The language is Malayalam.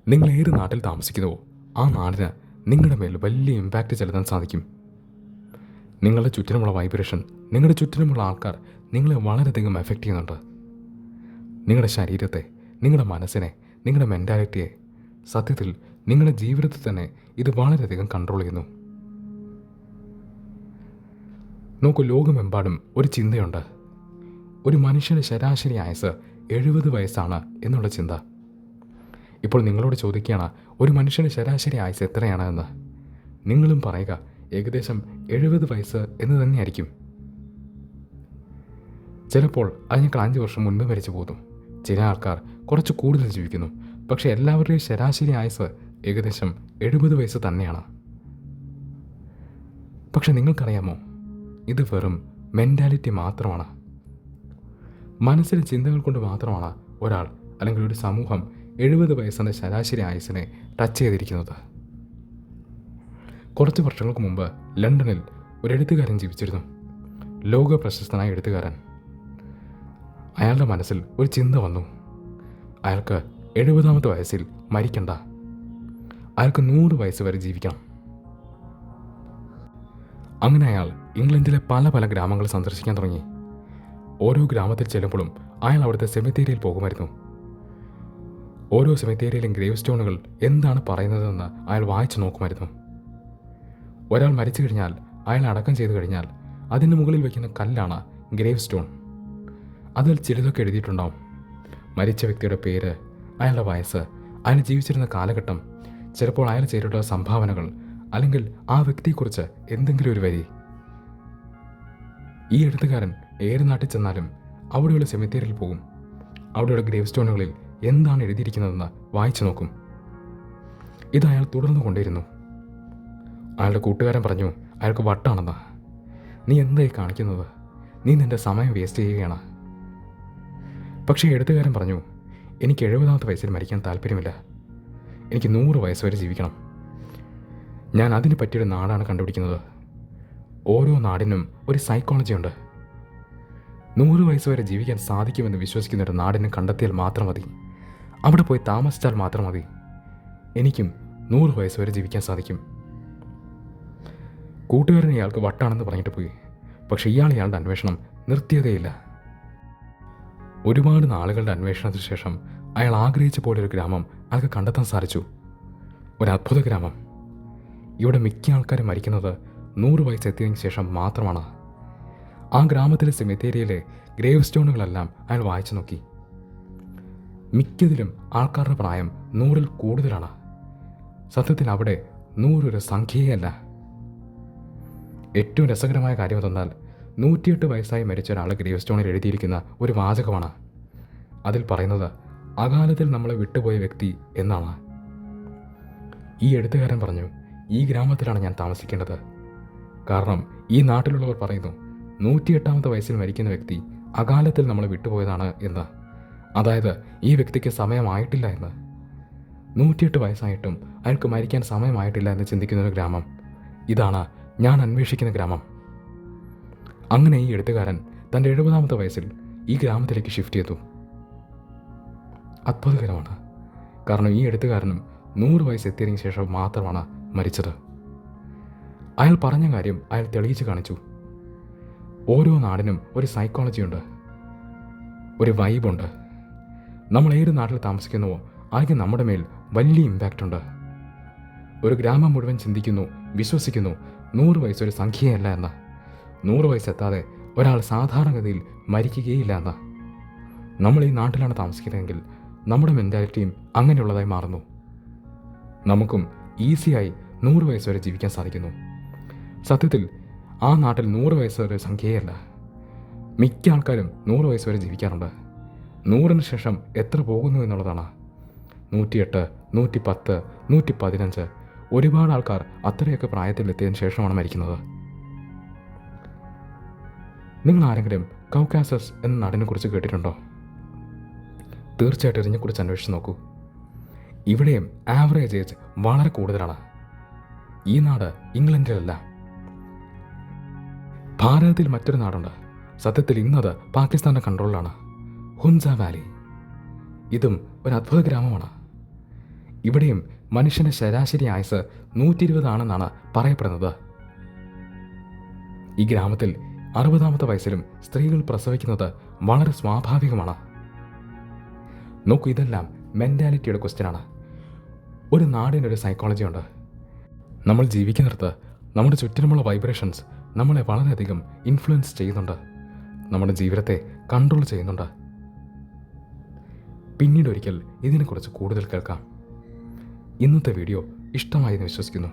നിങ്ങൾ ഏത് നാട്ടിൽ താമസിക്കുന്നുവോ ആ നാടിന് നിങ്ങളുടെ മേൽ വലിയ ഇമ്പാക്റ്റ് ചെലുത്താൻ സാധിക്കും. നിങ്ങളുടെ ചുറ്റിനുമുള്ള വൈബ്രേഷൻ, നിങ്ങളുടെ ചുറ്റിനുമുള്ള ആൾക്കാർ നിങ്ങളെ വളരെയധികം എഫക്റ്റ് ചെയ്യുന്നുണ്ട്. നിങ്ങളുടെ ശരീരത്തെ, നിങ്ങളുടെ മനസ്സിനെ, നിങ്ങളുടെ മെൻറ്റാലിറ്റിയെ, സത്യത്തിൽ നിങ്ങളുടെ ജീവിതത്തിൽ തന്നെ ഇത് വളരെയധികം കൺട്രോൾ ചെയ്യുന്നു. നോക്കൂ, ലോകമെമ്പാടും ഒരു ചിന്തയുണ്ട്. ഒരു മനുഷ്യൻ്റെ ശരാശരി ആയുസ് 70 വയസ്സാണ് എന്നുള്ള ചിന്ത. ഇപ്പോൾ നിങ്ങളോട് ചോദിക്കുകയാണ്, ഒരു മനുഷ്യൻ്റെ ശരാശരി ആയുസ് എത്രയാണ് എന്ന്. നിങ്ങളും പറയുക ഏകദേശം 70 വയസ്സ് എന്ന് തന്നെയായിരിക്കും. ചിലപ്പോൾ അതിനേക്കാൾ 5 വർഷം മുൻപ് മരിച്ചു പോകുന്നു. ചില ആൾക്കാർ കുറച്ച് കൂടുതൽ ജീവിക്കുന്നു. പക്ഷേ എല്ലാവരുടെയും ശരാശരി ആയുസ് ഏകദേശം 70 വയസ്സ് തന്നെയാണ്. പക്ഷെ നിങ്ങൾക്കറിയാമോ, ഇത് വെറും മെൻറ്റാലിറ്റി മാത്രമാണ്. മനസ്സിലെ ചിന്തകൾ കൊണ്ട് മാത്രമാണ് ഒരാൾ അല്ലെങ്കിൽ ഒരു സമൂഹം 70 വയസ്സെന്ന ശരാശരി ആയുസിനെ ടച്ച് ചെയ്തിരിക്കുന്നത്. കുറച്ച് വർഷങ്ങൾക്ക് മുമ്പ് ലണ്ടനിൽ ഒരു എഴുത്തുകാരൻ ജീവിച്ചിരുന്നു. ലോക പ്രശസ്തനായ എഴുത്തുകാരൻ. അയാളുടെ മനസ്സിൽ ഒരു ചിന്ത വന്നു. അയാൾക്ക് 70ാമത്തെ വയസ്സിൽ മരിക്കണ്ട, അയാൾക്ക് 100 വയസ്സ് വരെ ജീവിക്കണം. അങ്ങനെ അയാൾ ഇംഗ്ലണ്ടിലെ പല ഗ്രാമങ്ങൾ സന്ദർശിക്കാൻ തുടങ്ങി. ഓരോ ഗ്രാമത്തിൽ ചെല്ലുമ്പോഴും അയാൾ അവിടുത്തെ സെമിത്തേരിയിൽ പോകുമായിരുന്നു. ഓരോ സെമിത്തേരിയിലും ഗ്രേവ് സ്റ്റോണുകൾ എന്താണ് പറയുന്നതെന്ന് അയാൾ വായിച്ചു നോക്കുമായിരുന്നു. ഒരാൾ മരിച്ചു കഴിഞ്ഞാൽ, അയാൾ അടക്കം ചെയ്തു കഴിഞ്ഞാൽ അതിന് മുകളിൽ വയ്ക്കുന്ന കല്ലാണ് ഗ്രേവ് സ്റ്റോൺ. അതിൽ ചിലതൊക്കെ എഴുതിയിട്ടുണ്ടാവും. മരിച്ച വ്യക്തിയുടെ പേര്, അയാളുടെ വയസ്സ്, അയാൾ ജീവിച്ചിരുന്ന കാലഘട്ടം, ചിലപ്പോൾ അയാൾ ചെയ്തിട്ടുള്ള സംഭാവനകൾ, അല്ലെങ്കിൽ ആ വ്യക്തിയെക്കുറിച്ച് എന്തെങ്കിലും ഒരു വരി. ഈ എഴുത്തുകാരൻ ഏത് നാട്ടിൽ ചെന്നാലും അവിടെയുള്ള സെമിത്തേരിയിൽ പോകും. അവിടെയുള്ള ഗ്രേവ് സ്റ്റോണുകളിൽ എന്താണ് എഴുതിയിരിക്കുന്നതെന്ന് വായിച്ചു നോക്കും. ഇത് അയാൾ തുടർന്നു കൊണ്ടിരുന്നു. അയാളുടെ കൂട്ടുകാരൻ പറഞ്ഞു അയാൾക്ക് വട്ടാണെന്ന്. നീ എന്തായി കാണിക്കുന്നത്? നീ നിന്റെ സമയം വേസ്റ്റ് ചെയ്യുകയാണ്. പക്ഷേ എഴുത്തുകാരൻ പറഞ്ഞു, എനിക്ക് 70ാമത്തെ വയസ്സിൽ മരിക്കാൻ താല്പര്യമില്ല. എനിക്ക് 100 വയസ്സ് വരെ ജീവിക്കണം. ഞാൻ അതിന് പറ്റിയൊരു നാടാണ് കണ്ടുപിടിക്കുന്നത്. ഓരോ നാടിനും ഒരു സൈക്കോളജി ഉണ്ട്. 100 വയസ്സ് വരെ ജീവിക്കാൻ സാധിക്കുമെന്ന് വിശ്വസിക്കുന്ന ഒരു നാടിനെ കണ്ടെത്തിയാൽ മാത്രം മതി. അവിടെ പോയി താമസിച്ചാൽ മാത്രം മതി. എനിക്കും 100 വയസ്സ് വരെ ജീവിക്കാൻ സാധിക്കും. കൂട്ടുകാരൻ ഇയാൾക്ക് വട്ടാണെന്ന് പറഞ്ഞിട്ട് പോയി. പക്ഷെ ഇയാളുടെ അന്വേഷണം നിർത്തിയതേയില്ല. ഒരുപാട് നാളുകളുടെ അന്വേഷണത്തിന് ശേഷം അയാൾ ആഗ്രഹിച്ച പോലെ ഒരു ഗ്രാമം അയാൾക്ക് കണ്ടെത്താൻ സാധിച്ചു. ഒരു അത്ഭുത ഗ്രാമം. ഇവിടെ മിക്ക ആൾക്കാരും മരിക്കുന്നത് 100 വയസ്സ് എത്തിയതിനു ശേഷം മാത്രമാണ്. ആ ഗ്രാമത്തിലെ സെമിത്തേരിയിലെ ഗ്രേവ് സ്റ്റോണുകളെല്ലാം അയാൾ വായിച്ചു നോക്കി. മിക്കതിലും ആൾക്കാരുടെ പ്രായം 100ൽ കൂടുതലാണ്. സത്യത്തിൽ അവിടെ 100 ഒരു സംഖ്യയല്ല. ഏറ്റവും രസകരമായ കാര്യം എന്തെന്നാൽ 108 വയസ്സായി മരിച്ച ഒരാൾ ഗ്രേവ് സ്റ്റോണിൽ എഴുതിയിരിക്കുന്ന ഒരു വാചകമാണ്. അതിൽ പറയുന്നത് അകാലത്തിൽ നമ്മളെ വിട്ടുപോയ വ്യക്തി എന്നാണ്. ഈ എഴുത്തുകാരൻ പറഞ്ഞു, ഈ ഗ്രാമത്തിലാണ് ഞാൻ താമസിക്കേണ്ടത്. കാരണം ഈ നാട്ടിലുള്ളവർ പറയുന്നു 108ാമത്തെ വയസ്സിൽ മരിക്കുന്ന വ്യക്തി അകാലത്തിൽ നമ്മളെ വിട്ടുപോയതാണ് എന്ന്. അതായത് ഈ വ്യക്തിക്ക് സമയമായിട്ടില്ല എന്ന്. 108 വയസ്സായിട്ടും അയാൾക്ക് മരിക്കാൻ സമയമായിട്ടില്ല എന്ന് ചിന്തിക്കുന്ന ഒരു ഗ്രാമം. ഇതാണ് ഞാൻ അന്വേഷിക്കുന്ന ഗ്രാമം. അങ്ങനെ ഈ എഴുത്തുകാരൻ തൻ്റെ 70ാമത്തെ വയസ്സിൽ ഈ ഗ്രാമത്തിലേക്ക് ഷിഫ്റ്റ് ചെയ്തു. അത്ഭുതകരമാണ്. കാരണം ഈ എഴുത്തുകാരനും 100 വയസ്സ് എത്തിയതിനു ശേഷം മാത്രമാണ് മരിച്ചത്. അയാൾ പറഞ്ഞ കാര്യം അയാൾ തെളിയിച്ച് കാണിച്ചു. ഓരോ നാടിനും ഒരു സൈക്കോളജി ഉണ്ട്, ഒരു വൈബുണ്ട്. നമ്മൾ ഏത് നാട്ടിൽ താമസിക്കുന്നുവോ അതിന് നമ്മുടെ മേൽ വലിയ ഇമ്പാക്റ്റ് ഉണ്ട്. ഒരു ഗ്രാമം മുഴുവൻ ചിന്തിക്കുന്നു, വിശ്വസിക്കുന്നു 100 വയസ്സ് ഒരു സംഖ്യയല്ല എന്ന്. 100 വയസ്സെത്താതെ ഒരാൾ സാധാരണഗതിയിൽ മരിക്കുകയില്ല എന്ന്. നമ്മൾ ഈ നാട്ടിലാണ് താമസിക്കുന്നതെങ്കിൽ നമ്മുടെ മെൻറ്റാലിറ്റിയും അങ്ങനെയുള്ളതായി മാറുന്നു. നമുക്കും ഈസിയായി 100 വയസ്സ് വരെ ജീവിക്കാൻ സാധിക്കുന്നു. സത്യത്തിൽ ആ നാട്ടിൽ 100 വയസ്സ് ഒരു സംഖ്യയല്ല. മിക്ക ആൾക്കാരും 100 വയസ്സ് വരെ ജീവിക്കാറുണ്ട്. 100ന് ശേഷം എത്ര പോകുന്നു എന്നുള്ളതാണ്. 108, 110, 115. ഒരുപാട് ആൾക്കാർ അത്രയൊക്കെ പ്രായത്തിലെത്തിയതിനു ശേഷമാണ് മരിക്കുന്നത്. നിങ്ങൾ ആരെങ്കിലും കൗക്കാസസ് എന്ന നാടിനെ കുറിച്ച് കേട്ടിട്ടുണ്ടോ? തീർച്ചയായിട്ടും ഇതിനെക്കുറിച്ച് അന്വേഷിച്ച് നോക്കൂ. ഇവിടെയും ആവറേജ് ഏജ് വളരെ കൂടുതലാണ്. ഈ നാട് ഇംഗ്ലണ്ടിലല്ല. ഭാരതത്തിൽ മറ്റൊരു നാടുണ്ട്. സത്യത്തിൽ ഇന്നത് പാകിസ്ഥാൻ്റെ കൺട്രോളിലാണ്. ഹുൻസ വാലി. ഇതും ഒരു അത്ഭുത ഗ്രാമമാണ്. ഇവിടെയും മനുഷ്യൻ്റെ ശരാശരി ആയുസ് 120 ആണെന്നാണ് പറയപ്പെടുന്നത്. ഈ ഗ്രാമത്തിൽ 60-ാമത്തെ വയസ്സിലും സ്ത്രീകൾ പ്രസവിക്കുന്നത് വളരെ സ്വാഭാവികമാണ്. നോക്കൂ, ഇതെല്ലാം മെൻറ്റാലിറ്റിയുടെ ക്വസ്റ്റ്യനാണ്. ഒരു നാടിനൊരു സൈക്കോളജി ഉണ്ട്. നമ്മൾ ജീവിക്കുന്നിടത്ത് നമ്മുടെ ചുറ്റിനുമുള്ള വൈബ്രേഷൻസ് നമ്മളെ വളരെയധികം ഇൻഫ്ലുവൻസ് ചെയ്യുന്നുണ്ട്, നമ്മുടെ ജീവിതത്തെ കൺട്രോൾ ചെയ്യുന്നുണ്ട്. പിന്നീട് ഒരിക്കൽ ഇതിനെക്കുറിച്ച് കൂടുതൽ കേൾക്കാം. ഇന്നത്തെ വീഡിയോ ഇഷ്ടമായെന്ന് വിശ്വസിക്കുന്നു.